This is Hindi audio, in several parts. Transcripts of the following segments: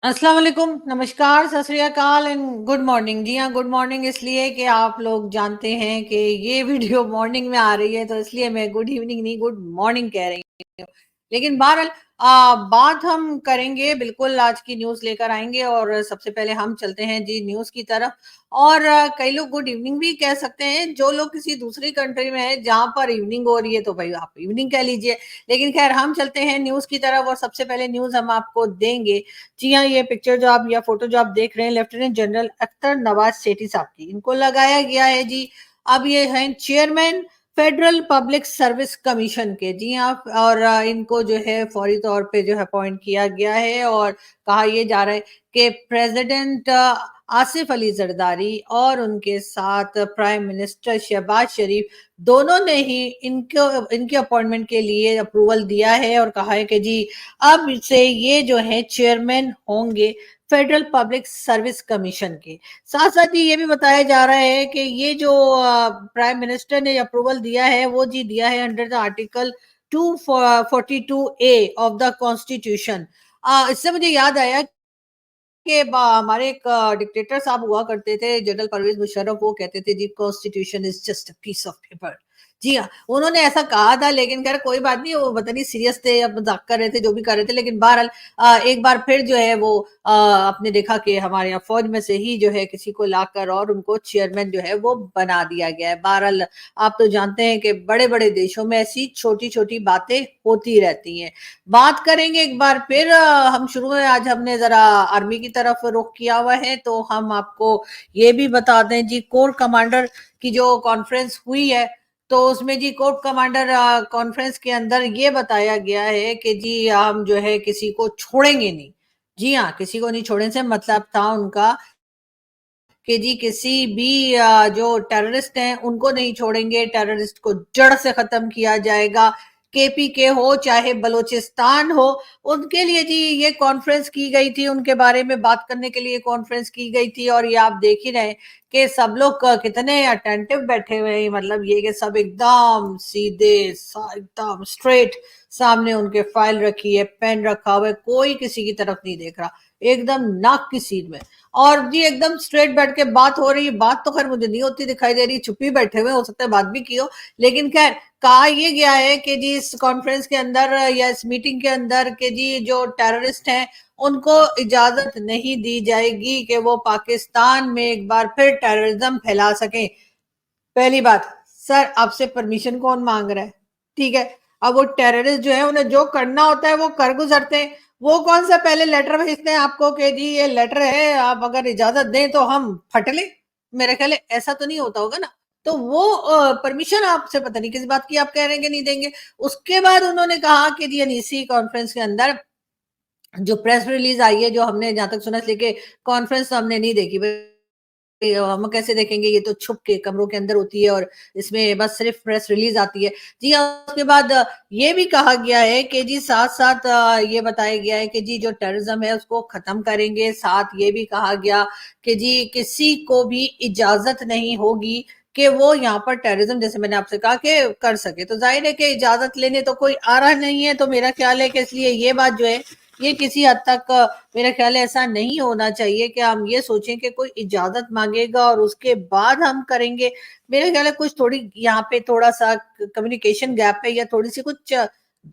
अस्सलाम वालेकुम, नमस्कार, सत श्री अकाल एंड गुड मॉर्निंग। जी हाँ, गुड मॉर्निंग इसलिए कि आप लोग जानते हैं कि ये वीडियो मॉर्निंग में आ रही है, तो इसलिए मैं गुड इवनिंग नहीं, गुड मॉर्निंग कह रही हूँ। लेकिन बहरहाल बात हम करेंगे, बिल्कुल आज की न्यूज़ लेकर आएँगे और सबसे पहले हम चलते हैं जी न्यूज़ की तरफ। और कई लोग गुड इवनिंग भी कह सकते हैं, जो लोग किसी दूसरी कंट्री में हैं, जहाँ पर इवनिंग हो रही है, तो भई आप इवनिंग कह लीजिए। लेकिन ख़ैर हम चलते हैं न्यूज़ की तरफ और सबसे पहले न्यूज़ हम आपको देंगे। जी हाँ, ये पिक्चर जो आप या फ़ोटो जो आप देख रहे हैं लेफ्टिनेंट जनरल अख्तर नवाज़ सेठी साहब की, इनको लगाया गया है जी। अब ये हैं chairman federal public service commission के। जी हाँ, और इनको जो है फौरी तौर पे जो है अपॉइंट किया गया है और कहा ये जा रहा है कि प्रेज़िडेंट आसिफ अली ज़रदारी और उनके साथ प्राइम मिनिस्टर शहबाज शरीफ दोनों ने ही इनको इनके अपॉइंटमेंट के लिए अप्रूवल दिया है और कहा है कि जी अब से ये जो है चेयरमैन होंगे फेडरल पब्लिक सर्विस कमीशन के। साथ साथ ही ये भी बताया जा रहा है कि ये जो प्राइम मिनिस्टर ने अप्रूवल दिया है वो जी दिया है under the article 242A of the constitution. इससे मुझे याद आया कि हमारे एक डिक्टेटर साहब हुआ करते थे जनरल परवेज मुशर्रफ, वो कहते थे जी constitution is just a piece of paper. जी हाँ, उन्होंने ऐसा कहा था, लेकिन खैर कोई बात नहीं, वो पता नहीं सीरियस थे या मजाक कर रहे थे, जो भी कर रहे थे, लेकिन बहरहाल एक बार फिर जो है वो आपने देखा कि हमारे यहाँ फौज में से ही जो है किसी को लाकर और उनको चेयरमैन जो है वो बना दिया गया है। बहरहाल आप तो जानते हैं कि बड़े बड़े देशों में ऐसी छोटी छोटी बातें होती रहती हैं। बात करेंगे एक बार फिर हम शुरू में आज हमने ज़रा आर्मी की तरफ रुख किया हुआ है, तो हम आपको ये भी बता दें जी कोर कमांडर की जो कॉन्फ्रेंस हुई है, तो उसमें जी कोर कमांडर कॉन्फ्रेंस के अंदर ये बताया गया है कि जी हम जो है किसी को छोड़ेंगे नहीं। जी हाँ, किसी को नहीं छोड़ने से मतलब था उनका कि जी किसी भी जो टेररिस्ट हैं उनको नहीं छोड़ेंगे, टेररिस्ट को जड़ से खत्म किया जाएगा। केपीके हो चाहे बलूचिस्तान हो, उनके लिए जी ये कॉन्फ्रेंस की गई थी, उनके बारे में बात करने के लिए कॉन्फ्रेंस की गई थी और ये आप देख ही रहे हैं कि सब लोग कितने अटेंटिव बैठे हुए हैं। मतलब ये कि सब एकदम सीधे एकदम स्ट्रेट सामने उनके फाइल रखी है, पेन रखा हुआ है, कोई किसी की तरफ नहीं देख रहा, एकदम नाक की सीध में। और जी एकदम स्ट्रेट बैठ के बात हो रही है। बात तो खैर मुझे नहीं होती दिखाई दे रही, चुप ही बैठे हुए, हो सकता है बात भी की हो। लेकिन खैर कहा ये गया है कि जी इस कॉन्फ्रेंस के अंदर या इस मीटिंग के अंदर कि जी जो टेररिस्ट हैं उनको इजाजत नहीं दी जाएगी कि वो पाकिस्तान में एक बार फिर टेररिज्म फैला सकें। पहली बात, सर आपसे परमिशन कौन मांग रहा है? ठीक है, अब वो टेररिस्ट जो है उन्हें जो करना होता है वो कर गुजरते हैं। वो कौन सा पहले लेटर भेजते हैं आपको कि जी ये लेटर है, आप अगर इजाजत दें तो हम फट लें? मेरे ख्याल है ऐसा तो नहीं होता होगा ना। तो वो परमिशन आपसे पता नहीं किस बात की आप कह रहे हैं कि नहीं देंगे। उसके बाद उन्होंने कहा कि जी एनईसी कॉन्फ्रेंस के अंदर जो प्रेस रिलीज आई है, जो हमने जहां तक सुना, इसलिए कॉन्फ्रेंस तो हमने नहीं देखी भाई, हम कैसे देखेंगे, ये तो छुप के कमरों के अंदर होती है और इसमें बस सिर्फ प्रेस रिलीज आती है। जी हाँ, उसके बाद ये भी कहा गया है कि जी साथ-साथ ये बताया गया है कि जी जो टेररिज्म है उसको खत्म करेंगे। साथ ये भी कहा गया कि जी किसी को भी इजाज़त नहीं होगी कि वो यहाँ पर टेररिज्म, जैसे मैंने आपसे कहा, कि कर सके। तो ज़ाहिर है कि इजाज़त लेने तो कोई आ रहा नहीं है, तो मेरा ख्याल है कि इसलिए ये बात जो है ये किसी हद तक मेरा ख्याल है ऐसा नहीं होना चाहिए कि हम ये सोचें कि कोई इजाजत मांगेगा और उसके बाद हम करेंगे। मेरे ख्याल है कुछ थोड़ी यहाँ पे थोड़ा सा कम्युनिकेशन गैप है या थोड़ी सी कुछ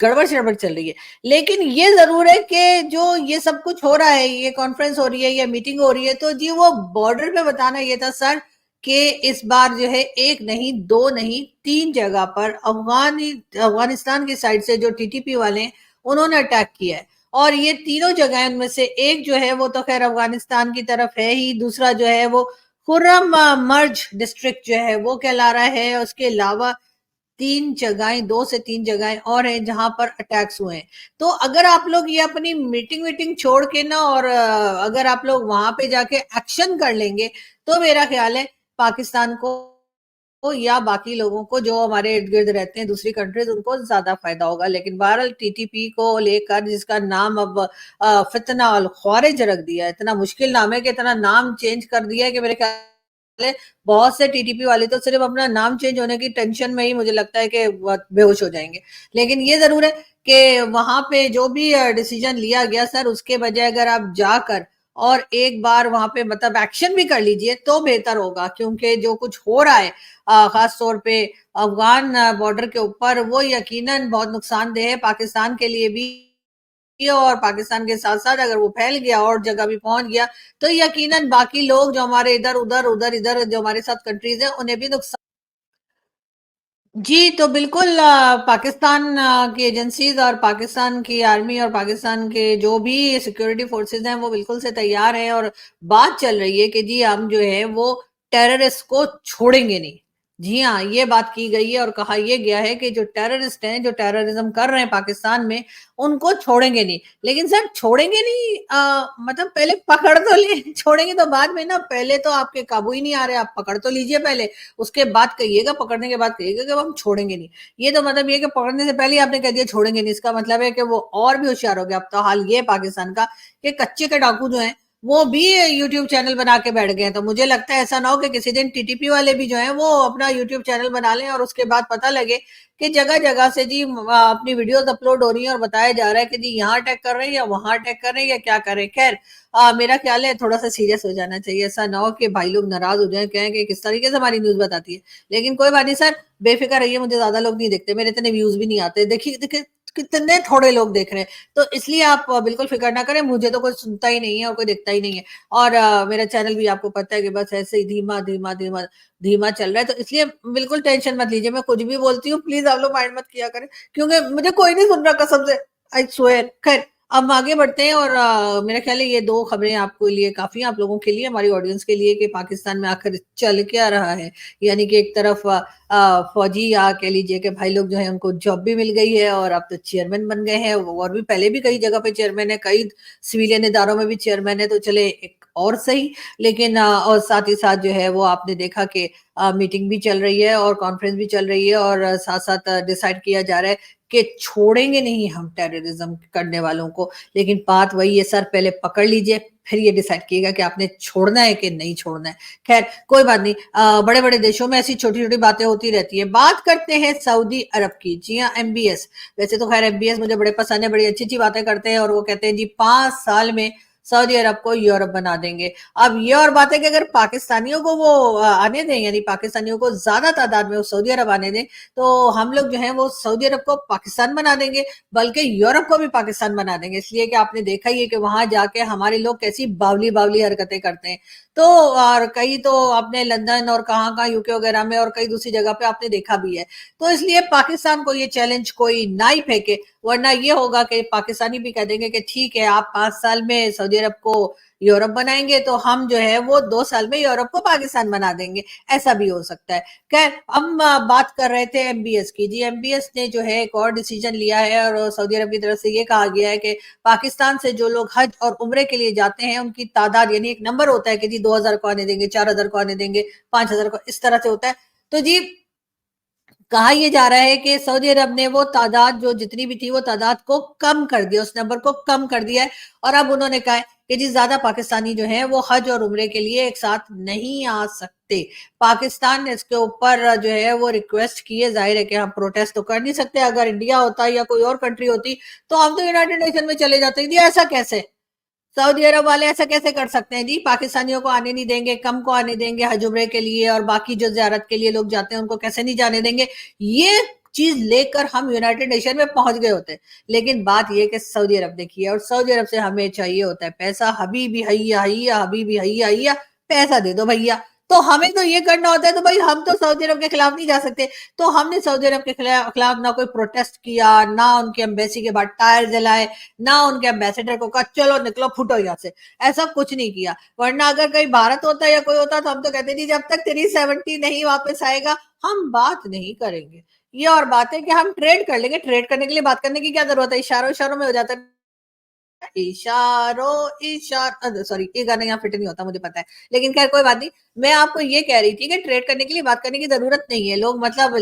गड़बड़ शड़बड़ चल रही है। लेकिन ये जरूर है कि जो ये सब कुछ हो रहा है, ये कॉन्फ्रेंस हो रही है या मीटिंग हो रही है, तो जी वो बॉर्डर पे बताना ये था सर कि इस बार जो है एक नहीं दो नहीं तीन जगह पर अफगानिस्तान की साइड से जो टीटीपी वाले हैं उन्होंने अटैक किया है। और ये तीनों जगह उनमें से एक जो है वो तो खैर अफगानिस्तान की तरफ है ही, दूसरा जो है वो खुर्रम मर्ज डिस्ट्रिक्ट जो है वो कहला रहा है। उसके अलावा तीन जगहें, दो से तीन जगहें और हैं जहां पर अटैक्स हुए हैं। तो अगर आप लोग ये अपनी मीटिंग वीटिंग छोड़ के ना और अगर आप लोग वहां पे जाके एक्शन कर लेंगे, तो मेरा ख्याल है पाकिस्तान को या बाकी लोगों को जो हमारे इर्द गिर्द रहते हैं दूसरी कंट्रीज, उनको ज्यादा फायदा होगा। लेकिन बहरहाल टीटीपी को लेकर जिसका नाम अब फितना अल ख्वारिज रख दिया है, इतना मुश्किल नाम है कि इतना नाम चेंज कर दिया है कि मेरे ख्याल बहुत से टीटीपी वाले तो सिर्फ अपना नाम चेंज होने की टेंशन में ही मुझे लगता है कि बेहोश हो जाएंगे। लेकिन ये जरूर है कि वहां पे जो भी डिसीजन लिया गया सर, उसके बजाय अगर आप जाकर और एक बार वहां पे मतलब एक्शन भी कर लीजिए तो बेहतर होगा, क्योंकि जो कुछ हो रहा है खास तौर पे अफगान बॉर्डर के ऊपर, वो यकीनन बहुत नुकसानदेह है पाकिस्तान के लिए भी। और पाकिस्तान के साथ साथ अगर वो फैल गया और जगह भी पहुंच गया तो यकीनन बाकी लोग जो हमारे इधर उधर उधर इधर जो हमारे साथ कंट्रीज हैं उन्हें भी नुकसान। जी, तो बिल्कुल पाकिस्तान की एजेंसीज और पाकिस्तान की आर्मी और पाकिस्तान के जो भी सिक्योरिटी फोर्सेस हैं वो बिल्कुल से तैयार हैं, और बात चल रही है कि जी हम जो है वो टेररिस्ट को छोड़ेंगे नहीं। जी हाँ, ये बात की गई है और कहा यह गया है कि जो टेररिस्ट हैं, जो टेररिज्म कर रहे हैं पाकिस्तान में, उनको छोड़ेंगे नहीं। लेकिन सर छोड़ेंगे नहीं, मतलब पहले पकड़ तो ले छोड़ेंगे तो बाद में ना, पहले तो आपके काबू ही नहीं आ रहे, आप पकड़ तो लीजिए पहले, उसके बाद कहिएगा, पकड़ने के बाद कहिएगा कि हम छोड़ेंगे नहीं। ये तो मतलब ये कि पकड़ने से पहले ही आपने कह दिया छोड़ेंगे नहीं, इसका मतलब है कि वो और भी होशियार हो गया। अब तो हाल ये पाकिस्तान का कि कच्चे के डाकू जो हैं वो भी यूट्यूब चैनल बना के बैठ गए हैं। तो मुझे लगता है ऐसा ना हो कि किसी दिन टीटीपी वाले भी जो है वो अपना यूट्यूब चैनल बना लें और उसके बाद पता लगे कि जगह जगह से जी अपनी वीडियोस अपलोड हो रही है और बताया जा रहा है कि जी यहाँ अटैक कर रहे हैं या वहां अटैक कर रहे हैं या क्या कर रहे हैं। खैर मेरा ख्याल है थोड़ा सा सीरियस हो जाना चाहिए, ऐसा ना हो कि भाई लोग नाराज हो जाए, कहें कि किस तरीके से हमारी न्यूज बताती है। लेकिन कोई बात नहीं सर, बेफिक्र रहिए, मुझे ज्यादा लोग नहीं देखते, मेरे इतने व्यूज भी नहीं आते। देखिए देखिए कितने थोड़े लोग देख रहे हैं, तो इसलिए आप बिल्कुल फिक्र ना करें, मुझे तो कोई सुनता ही नहीं है और कोई देखता ही नहीं है। और मेरा चैनल भी आपको पता है कि बस ऐसे ही धीमा धीमा धीमा धीमा चल रहा है, तो इसलिए बिल्कुल टेंशन मत लीजिए। मैं कुछ भी बोलती हूँ प्लीज आप लोग माइंड मत किया करें, क्योंकि मुझे कोई नहीं सुन रहा कसम से, आई स्वेयर। खैर अब हम आगे बढ़ते हैं, और मेरा ख्याल है ये दो खबरें आपके लिए काफी हैं, आप लोगों के लिए, हमारी ऑडियंस के लिए, कि पाकिस्तान में आखिर चल क्या रहा है। यानी कि एक तरफ फौजी या कह लीजिए कि भाई लोग जो है उनको जॉब भी मिल गई है और अब तो चेयरमैन बन गए हैं, और भी पहले भी कई जगह पे चेयरमैन है, कई सिविलियन इदारों में भी चेयरमैन है, तो चले एक और सही। लेकिन और साथ ही साथ जो है वो आपने देखा कि मीटिंग भी चल रही है और कॉन्फ्रेंस भी चल रही है, और साथ साथ डिसाइड किया जा रहा है कि छोड़ेंगे नहीं हम टेररिज्म करने वालों को। लेकिन बात वही है सर, पहले पकड़ लीजिए फिर ये डिसाइड कीजिएगा कि आपने छोड़ना है कि नहीं छोड़ना है। खैर कोई बात नहीं, बड़े बड़े देशों में ऐसी छोटी छोटी बातें होती रहती है। बात करते हैं सऊदी अरब की। जी हाँ, एमबीएस, वैसे तो खैर एमबीएस मुझे बड़े पसंद है, बड़ी अच्छी अच्छी बातें करते हैं, और वो कहते हैं जी 5 साल में सऊदी अरब को यूरोप बना देंगे। अब ये और बात है कि अगर पाकिस्तानियों को वो आने दें, यानी पाकिस्तानियों को ज्यादा तादाद में वो सऊदी अरब आने दें, तो हम लोग जो है वो सऊदी अरब को पाकिस्तान बना देंगे, बल्कि यूरोप को भी पाकिस्तान बना देंगे। इसलिए कि आपने देखा ही है कि वहां जाके हमारे लोग कैसी बावली बावली हरकतें करते हैं। तो और कई तो आपने लंदन और कहाँ कहाँ यूके वगैरह में और कई दूसरी जगह पे आपने देखा भी है। तो इसलिए पाकिस्तान को ये चैलेंज कोई ना ही फेंके, वरना ये होगा कि पाकिस्तानी भी कह देंगे कि ठीक है आप 5 साल में सऊदी अरब को यूरोप बनाएंगे तो हम जो है वो 2 साल में यूरोप को पाकिस्तान बना देंगे, ऐसा भी हो सकता है। खैर हम बात कर रहे थे एमबीएस की। जी एमबीएस ने जो है एक और डिसीजन लिया है, और सऊदी अरब की तरफ से ये कहा गया है कि पाकिस्तान से जो लोग हज और उम्रे के लिए जाते हैं उनकी तादाद, यानी एक नंबर होता है कि जी 2000 को आने देंगे, 4000 को आने देंगे, 5000 को, इस तरह से होता है। तो जी कहा यह जा रहा है कि सऊदी अरब ने वो तादाद जो जितनी भी थी वो तादाद को कम कर दिया, उस नंबर को कम कर दिया है। और अब उन्होंने कहा है कि जी ज्यादा पाकिस्तानी जो है वो हज और उम्रे के लिए एक साथ नहीं आ सकते। पाकिस्तान ने इसके ऊपर जो है वो रिक्वेस्ट की है। जाहिर है कि हम प्रोटेस्ट तो कर नहीं सकते, अगर इंडिया होता या कोई और कंट्री होती तो हम तो यूनाइटेड नेशन में चले जाते। जी ऐसा कैसे, सऊदी अरब वाले ऐसा कैसे कर सकते हैं जी, पाकिस्तानियों को आने नहीं देंगे, कम को आने देंगे हज उम्रे के लिए, और बाकी जो जियारत के लिए लोग जाते हैं उनको कैसे नहीं जाने देंगे। ये चीज लेकर हम यूनाइटेड नेशन में पहुंच गए होते। लेकिन बात यह कि सऊदी अरब ने की है, और सऊदी अरब से हमें चाहिए होता है पैसा। हबीबी हैया हैया, हबीबी हैया हैया, पैसा दे दो भैया। तो हमें तो ये करना होता है, तो भाई हम तो सऊदी अरब के खिलाफ नहीं जा सकते। तो हमने सऊदी अरब के खिलाफ ना कोई प्रोटेस्ट किया, ना उनकी एम्बेसी के बाद टायर जलाए, ना उनके एम्बेसडर को कहा चलो निकलो फुटो यहाँ से, ऐसा कुछ नहीं किया। वरना अगर कहीं भारत होता या कोई होता तो हम तो कहते नहीं, जब तक 370 नहीं वापस आएगा हम बात नहीं करेंगे। ये और बात है कि हम ट्रेड कर लेंगे, ट्रेड करने के लिए बात करने की क्या जरूरत है, इशारों इशारों में हो जाता है। इशारों इशार सॉरी, ये गाना यहाँ फिट नहीं होता मुझे पता है, लेकिन खैर कोई बात नहीं। मैं आपको ये कह रही थी कि ट्रेड करने के लिए बात करने की जरूरत नहीं है। लोग मतलब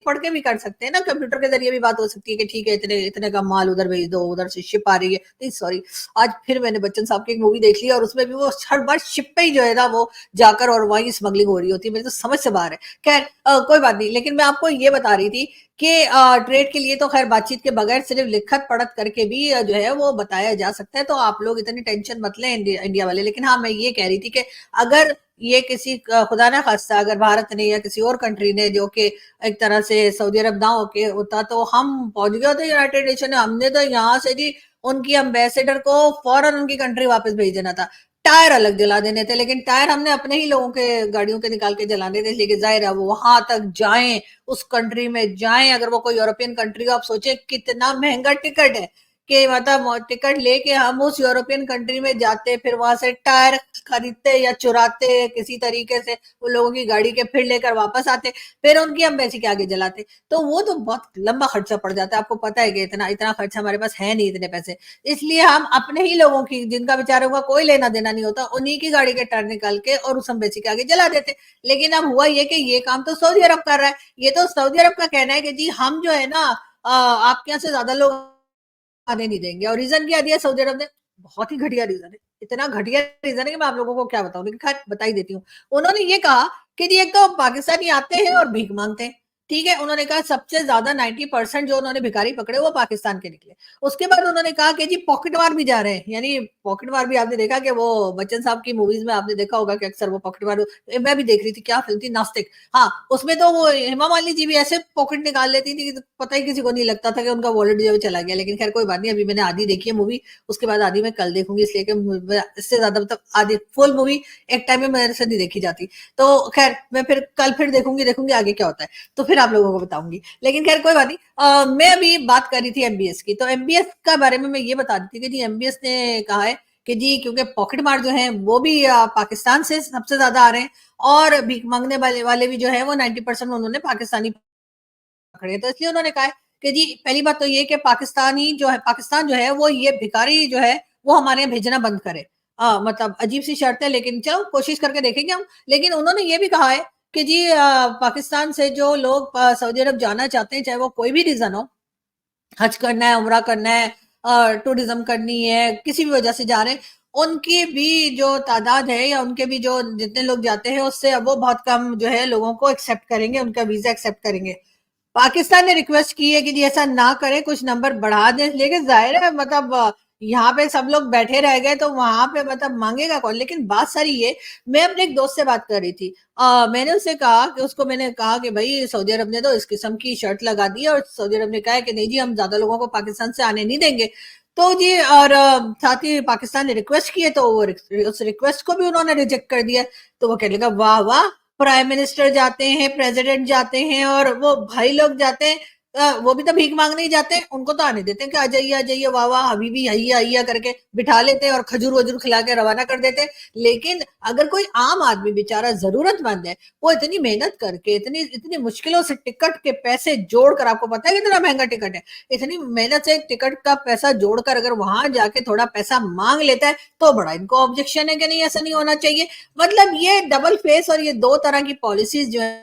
पढ़ के भी कर सकते हैं ना, कंप्यूटर के जरिए भी बात हो सकती है कि ठीक है इतने इतने का माल उधर भेज दो, उधर से शिप आ रही है, नहीं सॉरी, आज फिर मैंने बच्चन साहब की एक मूवी देख ली और उसमें भी वो हर बार शिप पे ही जो है ना वो जाकर और वही स्मगलिंग हो रही होती है, मेरी तो समझ से बाहर है। खैर कोई बात नहीं, लेकिन मैं आपको ये बता रही थी कि ट्रेड के लिए तो खैर बातचीत के बगैर सिर्फ लिखत पढ़त करके भी जो है वो बताया जा सकता है, तो आप लोग इतनी टेंशन मत लें इंडिया वाले। लेकिन हाँ मैं ये कह रही थी कि अगर ये किसी खुदा ना खास्ता अगर भारत ने या किसी और कंट्री ने जो कि एक तरह से सऊदी अरब ना होके होता तो हम पहुंच गए थे यूनाइटेड नेशन, हमने तो यहाँ से जी उनकी एम्बेसडर को फौरन उनकी कंट्री वापस भेज देना था, टायर अलग जला देने थे, लेकिन टायर हमने अपने ही लोगों के गाड़ियों के निकाल के जलाने थे, लेकिन जाहिर है वो वहां तक जाएं, उस कंट्री में जाएं, अगर वो कोई यूरोपियन कंट्री हो, आप सोचे कितना महंगा टिकट है कि मतलब टिकट लेके हम उस यूरोपियन कंट्री में जाते, फिर वहां से टायर खरीदते या चुराते किसी तरीके से उन लोगों की गाड़ी के, फिर लेकर वापस आते, फिर उनकी एम्बेसी के आगे जलाते, तो वो तो बहुत लंबा खर्चा पड़ जाता है। आपको पता है कि इतना इतना खर्चा हमारे पास है नहीं, इतने पैसे, इसलिए हम अपने ही लोगों की जिनका बेचारों का कोई लेना देना नहीं होता उन्हीं की गाड़ी के टायर निकाल के और उस एम्बेसी के आगे जला देते। लेकिन अब हुआ ये कि ये काम तो सऊदी अरब कर रहा है, ये तो सऊदी अरब का कहना है कि जी हम जो है ना आपके यहाँ से ज्यादा लोग आने नहीं देंगे, और रीजन क्या दिया सऊदी अरब ने, बहुत ही घटिया रीजन है, इतना घटिया रीजन है कि मैं आप लोगों को क्या बताऊं, लेकिन खैर बता ही देती हूँ। उन्होंने ये कहा कि जी एक तो पाकिस्तानी आते हैं और भीख मांगते हैं, ठीक है, उन्होंने कहा सबसे ज्यादा 90% जो उन्होंने भिखारी पकड़े वो पाकिस्तान के निकले। उसके बाद उन्होंने कहा कि जी पॉकेट मार भी जा रहे हैं, यानी पॉकेट मार भी आपने देखा कि वो बच्चन साहब की मूवीज में आपने देखा होगा कि अक्सर वो पॉकेट मार, मैं भी देख रही थी, क्या फिल्म थी, नास्तिक, हाँ उसमें तो वो हेमा मालिनी जी भी ऐसे पॉकेट निकाल लेती थी कि पता ही किसी को नहीं लगता था कि उनका वॉलेट जो है चला गया। लेकिन खैर कोई बात नहीं, अभी मैंने आधी देखी है मूवी, उसके बाद आधी मैं कल देखूंगी, इसलिए कि इससे ज्यादा मतलब आधी फुल मूवी एक टाइम में मेरे से नहीं देखी जाती, तो खैर मैं फिर कल फिर देखूंगी देखूंगी आगे क्या होता है, तो फिर आप लोगों को बताऊंगी। लेकिन खैर कोई बात नहीं, मैं अभी बात कर रही थी एमबीएस की, तो एमबीएस का बारे में मैं ये बता रही थी कि जी एमबीएस ने कहा है कि जी क्योंकि पॉकेट मार जो है वो भी पाकिस्तान से सबसे ज्यादा आ रहे हैं, और भीख मांगने वाले भी जो है वो 90% उन्होंने पाकिस्तानी पकड़े, तो इसलिए उन्होंने कहा है कि जी पहली बात तो ये कि पाकिस्तानी जो है पाकिस्तान जो है वो ये भिखारी जो है वो हमारे यहाँ भेजना बंद करे। मतलब अजीब सी शर्त है, लेकिन चलो कोशिश करके देखेंगे हम। लेकिन उन्होंने ये भी कहा है कि जी पाकिस्तान से जो लोग सऊदी अरब जाना चाहते हैं, चाहे वो कोई भी रीजन हो, हज करना है, उमरा करना है, टूरिज्म करनी है, किसी भी वजह से जा रहे हैं, उनकी भी जो तादाद है या उनके भी जो जितने लोग जाते हैं उससे अब वो बहुत कम जो है लोगों को एक्सेप्ट करेंगे, उनका वीजा एक्सेप्ट करेंगे। पाकिस्तान ने रिक्वेस्ट की है कि जी ऐसा ना करें, कुछ नंबर बढ़ा दें, लेकिन जाहिर है मतलब यहाँ पे सब लोग बैठे रह गए तो वहां पे मतलब मांगेगा कौन। लेकिन बात सारी ये, मैं अपने एक दोस्त से बात कर रही थी, मैंने उससे कहा कि उसको मैंने कहा कि भाई सऊदी अरब ने तो इस किस्म की शर्त लगा दी है, और सऊदी अरब ने कहा है कि नहीं जी हम ज्यादा लोगों को पाकिस्तान से आने नहीं देंगे, तो जी और साथ ही पाकिस्तान ने रिक्वेस्ट की है तो उस रिक्वेस्ट को भी उन्होंने रिजेक्ट कर दिया। तो वो कहने लगा वाह वाह, प्राइम मिनिस्टर जाते हैं, प्रेसिडेंट जाते हैं, और वो भाई लोग जाते हैं, वो भी तो भीख मांगने ही जाते हैं, उनको तो आने देते हैं कि आ जाइए वाह वाह हबीबी आइया आइया करके बिठा लेते हैं और खजूर वजूर खिला के रवाना कर देते हैं। लेकिन अगर कोई आम आदमी बेचारा जरूरतमंद है, वो इतनी मेहनत करके इतनी इतनी मुश्किलों से टिकट के पैसे जोड़कर, आपको पता है कितना महंगा टिकट है, इतनी मेहनत से टिकट का पैसा जोड़कर अगर वहां जाके थोड़ा पैसा मांग लेता है तो बड़ा इनको ऑब्जेक्शन है कि नहीं ऐसा नहीं होना चाहिए। मतलब ये डबल फेस और ये दो तरह की पॉलिसीज जो है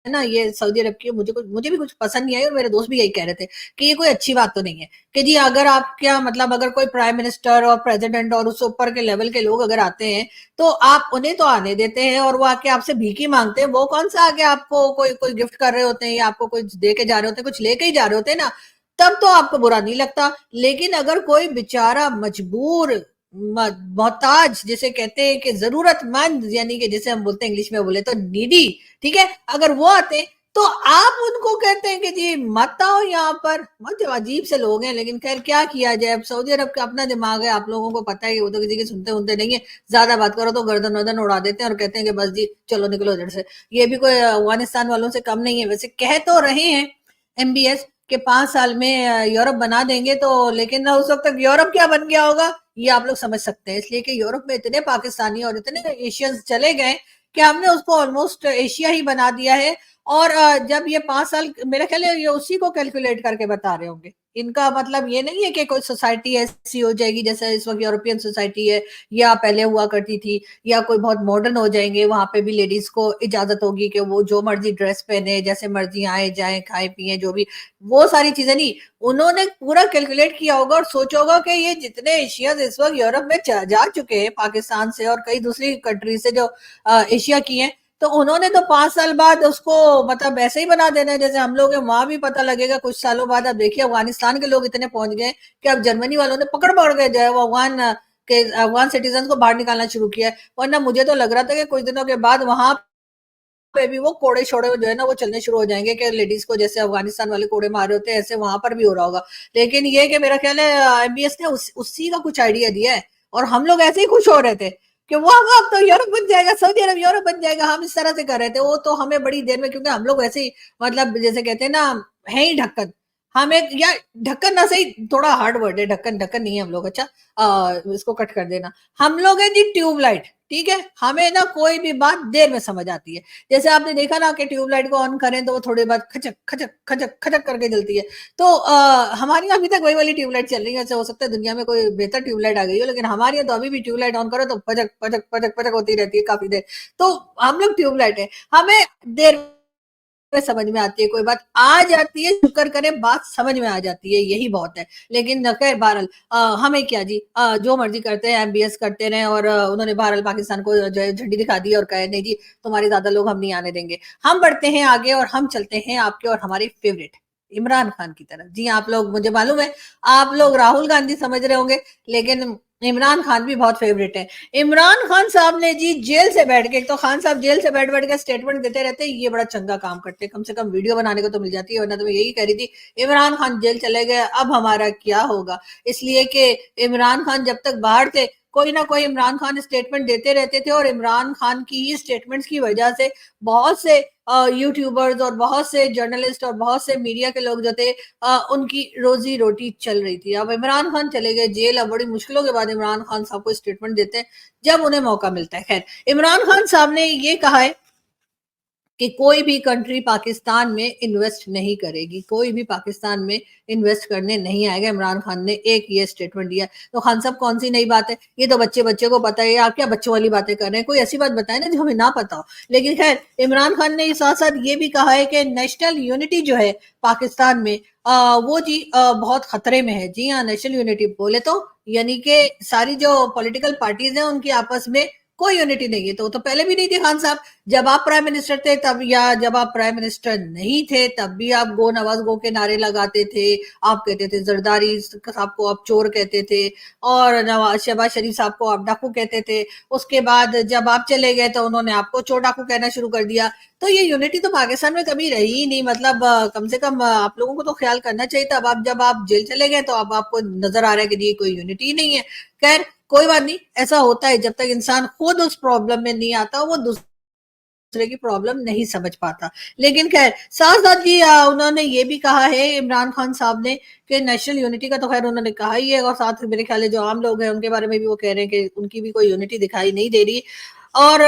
ना ये सऊदी अरब की, मुझे भी कुछ पसंद नहीं आई, और मेरे दोस्त भी यही कह रहे थे कि ये कोई अच्छी बात तो नहीं है कि जी अगर आप क्या मतलब अगर कोई प्राइम मिनिस्टर और प्रेसिडेंट और उस ऊपर के लेवल के लोग अगर आते हैं तो आप उन्हें तो आने देते हैं, और वो आके आपसे भीख ही मांगते हैं, वो कौन सा आके आपको कोई कोई गिफ्ट कर रहे होते हैं या आपको कुछ दे के जा रहे होते हैं, कुछ लेके ही जा रहे होते हैं ना, तब तो आपको बुरा नहीं लगता। लेकिन अगर कोई बेचारा मजबूर मोहताज जिसे कहते हैं कि जरूरतमंद, यानी कि जैसे हम बोलते हैं इंग्लिश में बोले तो नीडी, ठीक है, अगर वो आते हैं तो आप उनको कहते हैं कि जी मत आओ यहाँ पर, मतलब अजीब से लोग हैं। लेकिन खैर क्या किया जाए, अब सऊदी अरब का अपना दिमाग है, आप लोगों को पता है कि वो तो किसी की सुनते सुनते नहीं है, ज्यादा बात करो तो गर्दन वर्दन उड़ा देते हैं और कहते हैं कि बस जी चलो निकलो इधर से। ये भी कोई अफगानिस्तान वालों से कम नहीं है, वैसे कह तो रहे हैं एमबीएस के 5 साल में यूरोप बना देंगे, तो लेकिन उस वक्त तक यूरोप क्या बन गया होगा ये आप लोग समझ सकते हैं, इसलिए कि यूरोप में इतने पाकिस्तानी और इतने एशियंस चले गए कि हमने उसको ऑलमोस्ट एशिया ही बना दिया है। और जब ये 5 साल, मेरा ख्याल है ये उसी को कैलकुलेट करके बता रहे होंगे। इनका मतलब ये नहीं है कि कोई सोसाइटी ऐसी हो जाएगी जैसे इस वक्त यूरोपियन सोसाइटी है या पहले हुआ करती थी, या कोई बहुत मॉडर्न हो जाएंगे, वहां पे भी लेडीज को इजाजत होगी कि वो जो मर्जी ड्रेस पहने, जैसे मर्जी आए जाए, खाए पिए, जो भी, वो सारी चीजें नहीं। उन्होंने पूरा कैलकुलेट किया होगा और सोचा होगा कि ये जितने एशियंस इस वक्त यूरोप में जा चुके हैं पाकिस्तान से और कई दूसरी कंट्री से जो एशिया की हैं, तो उन्होंने तो 5 साल बाद उसको मतलब ऐसे ही बना देना है जैसे हम लोग हैं, वहां भी पता लगेगा कुछ सालों बाद। अब देखिए अफगानिस्तान के लोग इतने पहुंच गए कि अब जर्मनी वालों ने पकड़ पकड़ के जो है वो अफगान सिटीजन को बाहर निकालना शुरू किया है। वरना मुझे तो लग रहा था कि कुछ दिनों के बाद वहां पे भी वो कोड़े छोड़े जो है ना वो चलने शुरू हो जाएंगे कि लेडीज को जैसे अफगानिस्तान वाले कोड़े मारे होते हैं ऐसे वहां पर भी हो रहा होगा। लेकिन ये कि मेरा ख्याल है एमबीएस ने उसी का कुछ आइडिया दिया है, और हम लोग ऐसे ही खुश हो रहे थे कि वो अब तो यूरोप बन जाएगा, सऊदी अरब यूरोप बन जाएगा, हम इस तरह से कर रहे थे। वो तो हमें बड़ी देर में, क्योंकि हम लोग वैसे ही मतलब जैसे कहते हैं ना, है ही ढक्कन। हमें या ढक्कन ना सही, थोड़ा हार्ड वर्ड है ढक्कन, ढक्कन नहीं है हम लोग। अच्छा, इसको कट कर देना। हम लोग है जी ट्यूबलाइट, ठीक है। हमें ना कोई भी बात देर में समझ आती है। जैसे आपने देखा ना कि ट्यूबलाइट को ऑन करें तो वो थोड़ी बाद खचक खचक खचक खचक करके जलती है। तो हमारी अभी तक वही वाली ट्यूबलाइट चल रही है। ऐसा हो सकता है दुनिया में कोई बेहतर ट्यूबलाइट आ गई हो, लेकिन हमारी यहाँ तो अभी भी ट्यूबलाइट ऑन करो तो पचक पचक पचक पचक होती रहती है काफी देर। तो हम लोग ट्यूबलाइट है, हमें देर में समझ में आती है, कोई बात आ जाती है, शुक्र करें बात समझ में आ जाती है, यही बहुत है। लेकिन खैर बहरहाल हमें क्या जी, जो मर्जी करते हैं, एमबीएस करते रहे। और उन्होंने बहरहाल पाकिस्तान को जो है झंडी दिखा दी और कहे नहीं जी तुम्हारे ज्यादा लोग हम नहीं आने देंगे। हम बढ़ते हैं आगे और हम चलते हैं आपके और हमारे फेवरेट इमरान खान की तरफ। जी आप लोग, मुझे मालूम है आप लोग राहुल गांधी समझ रहे होंगे, लेकिन इमरान खान भी बहुत फेवरेट है। इमरान खान साहब ने जी जेल से बैठ के, तो खान साहब जेल से बैठ बैठ के स्टेटमेंट देते रहते हैं, ये बड़ा चंगा काम करते हैं, कम से कम वीडियो बनाने को तो मिल जाती है। वरना तो मैं यही कह रही थी इमरान खान जेल चले गए अब हमारा क्या होगा। इसलिए कि इमरान खान जब तक बाहर थे कोई ना कोई इमरान खान स्टेटमेंट देते रहते थे, और इमरान खान की ही स्टेटमेंट्स की वजह से बहुत से यूट्यूबर्स और बहुत से जर्नलिस्ट और बहुत से मीडिया के लोग जो थे उनकी रोजी रोटी चल रही थी। अब इमरान खान चले गए जेल, अब बड़ी मुश्किलों के बाद इमरान खान साहब को स्टेटमेंट देते हैं जब उन्हें मौका मिलता है। खैर, इमरान खान साहब ने ये कहा है कि कोई भी कंट्री पाकिस्तान में इन्वेस्ट नहीं करेगी, कोई भी पाकिस्तान में इन्वेस्ट करने नहीं आएगा। इमरान खान ने एक ये स्टेटमेंट दिया। तो खान साहब कौन सी नई बात है, ये तो बच्चे बच्चे को पता है। आप क्या बच्चों वाली बातें कर रहे हैं, कोई ऐसी बात बताए ना जो हमें ना पता हो। लेकिन खैर, इमरान खान ने साथ साथ ये भी कहा है कि नेशनल यूनिटी जो है पाकिस्तान में वो जी बहुत खतरे में है। जी हाँ, नेशनल यूनिटी बोले तो यानी कि सारी जो पॉलिटिकल पार्टीज हैं उनकी आपस में कोई यूनिटी नहीं है। तो पहले भी नहीं थी खान साहब, जब आप प्राइम मिनिस्टर थे तब, या जब आप प्राइम मिनिस्टर नहीं थे तब भी आप गो नवाज गो के नारे लगाते थे। आप कहते थे जरदारी साहब को आप चोर कहते थे, और नवाज शहबाज शरीफ साहब को आप डाकू कहते थे। उसके बाद जब आप चले गए तो उन्होंने आपको चोर डाकू कहना शुरू कर दिया। तो ये यूनिटी तो पाकिस्तान में कभी रही ही नहीं। मतलब कम से कम आप लोगों को तो ख्याल करना चाहिए था। अब आप जब आप जेल चले गए तो अब आपको नजर आ रहा है कि ये कोई यूनिटी ही नहीं है। खैर कोई बात नहीं, ऐसा होता है, जब तक इंसान खुद उस प्रॉब्लम में नहीं आता वो दूसरे की प्रॉब्लम नहीं समझ पाता। लेकिन खैर साथ साथ जी उन्होंने ये भी कहा है इमरान खान साहब ने कि नेशनल यूनिटी का तो खैर उन्होंने कहा ही है, और साथ मेरे ख्याल है जो आम लोग हैं उनके बारे में भी वो कह रहे हैं कि उनकी भी कोई यूनिटी दिखाई नहीं दे रही। और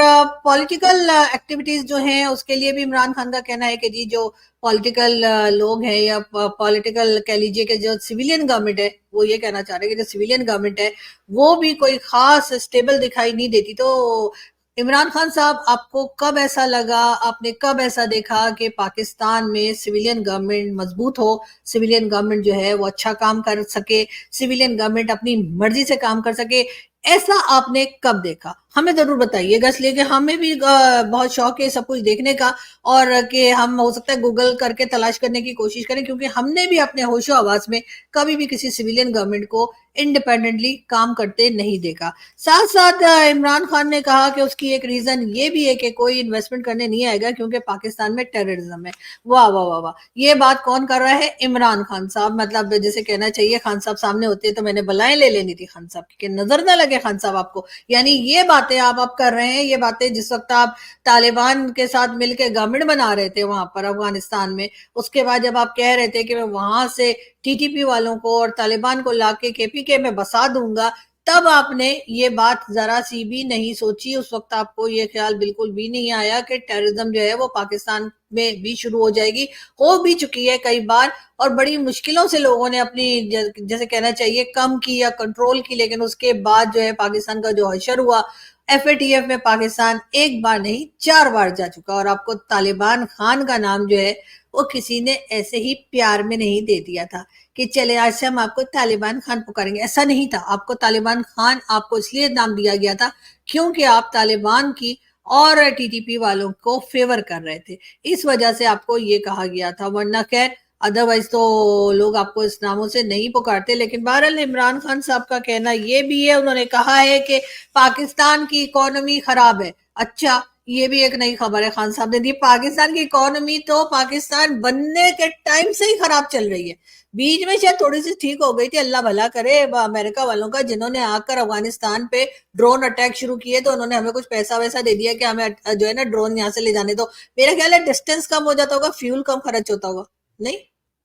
पॉलिटिकल एक्टिविटीज जो हैं उसके लिए भी इमरान खान का कहना है कि जी जो पॉलिटिकल लोग हैं या पॉलिटिकल कह लीजिए कि जो सिविलियन गवर्नमेंट है, वो ये कहना चाह रहे हैं कि जो सिविलियन गवर्नमेंट है वो भी कोई खास स्टेबल दिखाई नहीं देती। तो इमरान खान साहब, आपको कब ऐसा लगा, आपने कब ऐसा देखा कि पाकिस्तान में सिविलियन गवर्नमेंट मजबूत हो, सिविलियन गवर्नमेंट जो है वो अच्छा काम कर सके, सिविलियन गवर्नमेंट अपनी मर्जी से काम कर सके, ऐसा आपने कब देखा? हमें जरूर बताइएगा, इसलिए कि हमें भी बहुत शौक है सब कुछ देखने का, और कि हम हो सकता है गूगल करके तलाश करने की कोशिश करें, क्योंकि हमने भी अपने होशो आवाज में कभी भी किसी सिविलियन गवर्नमेंट को इंडिपेंडेंटली काम करते नहीं देखा। साथ साथ इमरान खान ने कहा कि उसकी एक रीजन ये भी है कि कोई इन्वेस्टमेंट करने नहीं आएगा क्योंकि पाकिस्तान में टेररिज्म है। वाह वाह वाह वाह, ये बात कौन कर रहा है? इमरान खान साहब। मतलब जैसे कहना चाहिए खान साहब सामने होते तो मैंने बलाएं ले लेनी थी खान साहब की, नजर ना लगे खान साहब आपको। यानी ये बातें आप कर रहे हैं, ये बातें जिस वक्त आप तालिबान के साथ मिलकर गवर्नमेंट बना रहे थे वहां पर अफगानिस्तान में, उसके बाद जब आप कह रहे थे कि मैं वहां से टीटीपी वालों को और तालिबान को लाके केपीके में बसा दूंगा, तब आपने ये बात जरा सी भी नहीं सोची। उस वक्त आपको ये ख्याल बिल्कुल भी नहीं आया कि टेररिज्म जो है वो पाकिस्तान में भी शुरू हो जाएगी, हो भी चुकी है कई बार, और बड़ी मुश्किलों से लोगों ने अपनी जैसे कहना चाहिए कम की या कंट्रोल की, लेकिन उसके बाद जो है पाकिस्तान का जो हशर हुआ, एफएटीएफ में पाकिस्तान एक बार नहीं 4 बार जा चुका। और आपको तालिबान खान का नाम जो है वो किसी ने ऐसे ही प्यार में नहीं दे दिया था कि चले आज से हम आपको तालिबान खान पुकारेंगे, ऐसा नहीं था। आपको तालिबान खान आपको इसलिए नाम दिया गया था क्योंकि आप तालिबान की और टीटीपी वालों को फेवर कर रहे थे, इस वजह से आपको ये कहा गया था। वरना खैर अदरवाइज तो लोग आपको इस नामों से नहीं पुकारते। लेकिन बहरहाल इमरान खान साहब का कहना ये भी है, उन्होंने कहा है कि पाकिस्तान की इकोनॉमी खराब है। अच्छा, ये भी एक नई खबर है खान साहब ने दी। पाकिस्तान की इकोनॉमी तो पाकिस्तान बनने के टाइम से ही खराब चल रही है, बीच में शायद थोड़ी सी ठीक हो गई थी, अल्लाह भला करे अमेरिका वालों का, जिन्होंने आकर अफगानिस्तान पे ड्रोन अटैक शुरू किए तो उन्होंने हमें कुछ पैसा वैसा दे दिया कि हमें जो है ना ड्रोन यहाँ से ले जाने दो। मेरा ख्याल है डिस्टेंस कम हो जाता होगा, फ्यूल कम खर्च होता होगा, नहीं?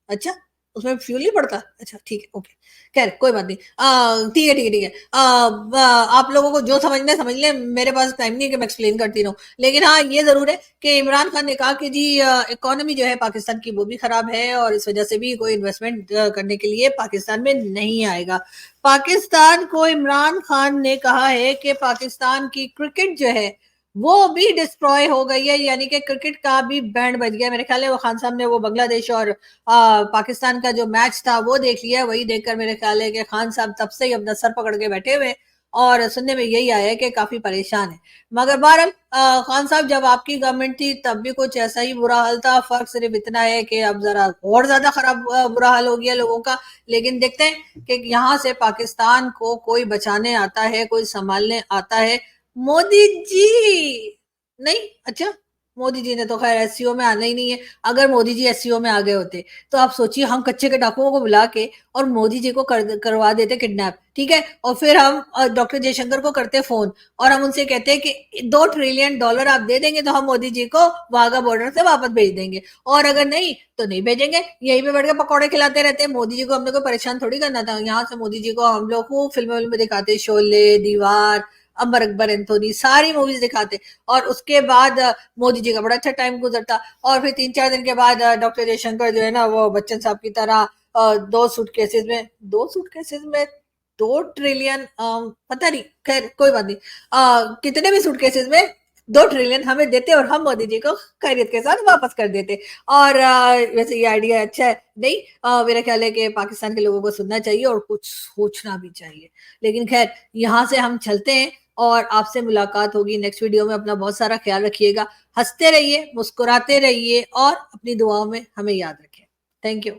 अच्छा, उसमें फ्यूल नहीं पड़ता? अच्छा ठीक है, ओके, खैर कोई बात नहीं। ठीक है ठीक है ठीक है। आप लोगों को जो समझना है समझ लें, मेरे पास टाइम नहीं है कि मैं एक्सप्लेन करती रहूं। लेकिन हाँ, ये जरूर है कि इमरान खान ने कहा कि जी इकोनॉमी जो है पाकिस्तान की वो भी खराब है, और इस वजह से भी कोई इन्वेस्टमेंट करने के लिए पाकिस्तान में नहीं आएगा। पाकिस्तान को इमरान खान ने कहा है कि पाकिस्तान की क्रिकेट जो है वो भी डिस्ट्रॉय हो गई है, यानी कि क्रिकेट का भी बैंड बज गया। मेरे ख्याल है वो खान साहब ने वो बांग्लादेश और पाकिस्तान का जो मैच था वो देख लिया, वही देखकर मेरे ख्याल है कि खान साहब तब से ही अपना सर पकड़ के बैठे हुए, और सुनने में यही आया है कि काफी परेशान है। मगर बहरहाल खान साहब जब आपकी गवर्नमेंट थी तब भी कुछ ऐसा ही बुरा हाल था, फर्क सिर्फ इतना है कि अब जरा और ज्यादा खराब बुरा हाल हो गया लोगों का। लेकिन देखते हैं कि यहाँ से पाकिस्तान को कोई बचाने आता है, कोई संभालने आता है। मोदी जी नहीं? अच्छा, मोदी जी ने तो खैर एससीओ में आना ही नहीं है। अगर मोदी जी एससीओ में आ गए होते तो आप सोचिए, हम कच्चे के डाकुओं को बुला के और मोदी जी को करवा देते किडनैप, ठीक है, और फिर हम डॉक्टर जयशंकर को करते फोन और हम उनसे कहते हैं कि $2 ट्रिलियन आप दे देंगे तो हम मोदी जी को वाघा बॉर्डर से वापस भेज देंगे, और अगर नहीं तो नहीं भेजेंगे, यहीं पे बैठ के पकौड़े खिलाते रहते हैं। मोदी जी को हमने कोई परेशान थोड़ी करना था। यहाँ से मोदी जी को हम लोग को फिल्मों में दिखाते, शोले, दीवार, अमर अकबर एंथोनी, सारी मूवीज दिखाते, और उसके बाद मोदी जी का बड़ा अच्छा टाइम गुजरता। और फिर 3-4 दिन के बाद डॉक्टर जयशंकर जो है ना वो बच्चन साहब की तरह दो सूटकेसेस में 2 ट्रिलियन, पता नहीं, खैर कोई बात नहीं, कितने भी सूटकेसेस में 2 ट्रिलियन हमें देते और हम मोदी जी को खैरियत के साथ वापस कर देते। और वैसे ये आइडिया अच्छा है नहीं? मेरा ख्याल है कि पाकिस्तान के लोगों को सुनना चाहिए और कुछ सोचना भी चाहिए। लेकिन खैर, यहाँ से हम चलते हैं और आपसे मुलाकात होगी नेक्स्ट वीडियो में। अपना बहुत सारा ख्याल रखिएगा, हंसते रहिए, मुस्कुराते रहिए और अपनी दुआओं में हमें याद रखें। Thank you.